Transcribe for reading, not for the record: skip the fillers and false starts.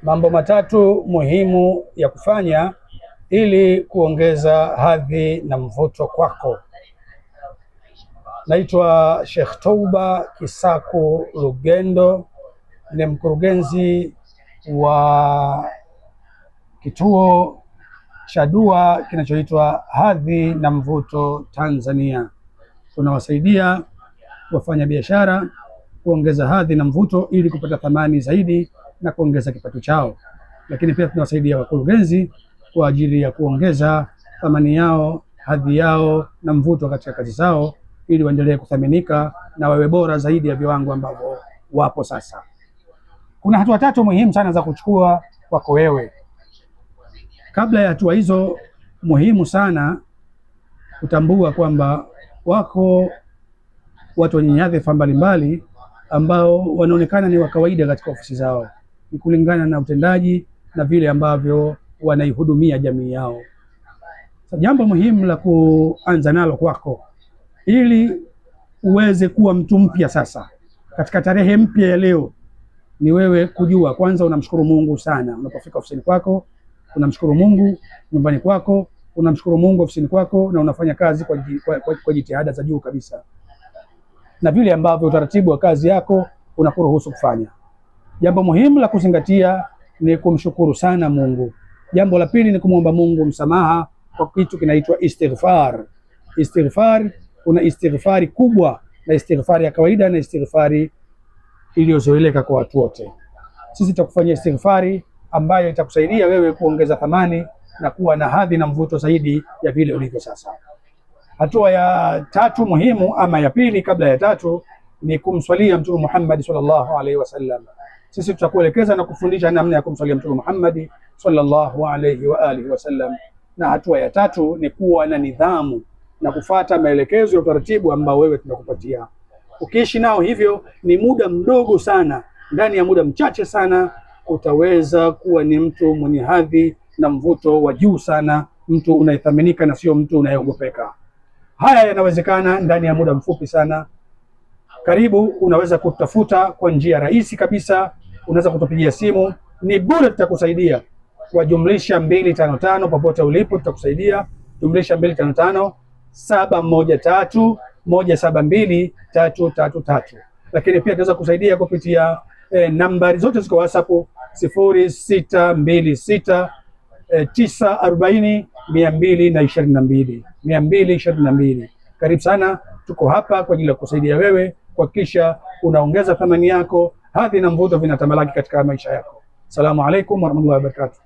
Mambo matatu muhimu ya kufanya ili kuongeza hadhi na mvuto kwako. Naitwa Sheikh Touba Kisaku Lugendo, ni mkurugenzi wa kituo cha dua kinachoitwa Hadhi na Mvuto Tanzania. Tunawasaidia wafanyabiashara kuongeza hadhi na mvuto ili kupata thamani zaidi na kuongeza kipato chao, lakini pia tunawasaidia wakurugenzi kwa ajili ya kuongeza thamani yao, hadhi yao na mvuto katika kazi zao ili waendelee kuthaminika na wawe bora zaidi ya viwango ambavyo wapo sasa. Kuna hatua tatu muhimu sana za kuchukua kwako wewe. Kabla ya hatua hizo muhimu sana, kutambua kwamba wako watu wenye nyadhifa mbalimbali ambao wanaonekana ni wa kawaida katika ofisi zao, ni kulingana na utendaji na vile ambavyo wanaihudumia jamii yao. Jambo muhimu la kuanza nalo kwako ili uweze kuwa mtu mpya sasa katika tarehe mpya ya leo ni wewe kujua kwanza unamshukuru Mungu sana unapofika ofisini kwako, unamshukuru Mungu nyumbani kwako, unamshukuru Mungu ofisini kwako, na unafanya kazi kwa jitihada za juu kabisa na vile ambavyo utaratibu wa kazi yako unakuruhusu kufanya. Jambo muhimu la kuzingatia ni kumshukuru sana Mungu. Jambo la pili ni kumwomba Mungu msamaha kwa kitu kinaitwa istighfar. Istighfar, kuna istighfari kubwa na istighfari ya kawaida na istighfari iliyozoeleka kwa watu wote. Sisi tutakufanyia istighfari ambayo itakusaidia wewe kuongeza thamani na kuwa na hadhi na mvuto zaidi ya vile ulivyo sasa. Hatua ya tatu muhimu ama ya pili kabla ya tatu ni kumswalia Mtume Muhammad sallallahu alaihi wasallam. Sisi tutakuelekeza na kufundisha namna ya kumswalia Mtume Muhammad sallallahu alaihi wa alihi wasallam. Na hatua ya tatu ni kuwa na nidhamu na kufata maelekezo ya utaratibu ambao wewe tunakupatia. Ukiishi nao hivyo, ni muda mdogo sana, ndani ya muda mchache sana utaweza kuwa ni mtu mwenye hadhi na mvuto wa juu sana, mtu unayethaminika na sio mtu unayeogopeka. Haya yanawezekana ndani ya muda mfupi sana. Karibu, unaweza kutafuta kwa njia rahisi kabisa, unaweza kutupigia simu, ni bure, tutakusaidia kwa jumlisha 255 popote ulipo, tutakusaidia jumlisha 255 713 172 333. Lakini pia tunaweza kusaidia kupitia nambari zote ziko WhatsApp 0626 940 222. Karibu sana, tuko hapa kwa ajili ya kusaidia wewe kuhakikisha unaongeza thamani yako, hadhi na mvuto vinatamalaki katika maisha yako. Assalamu alaikum warahmatullahi wabarakatuh.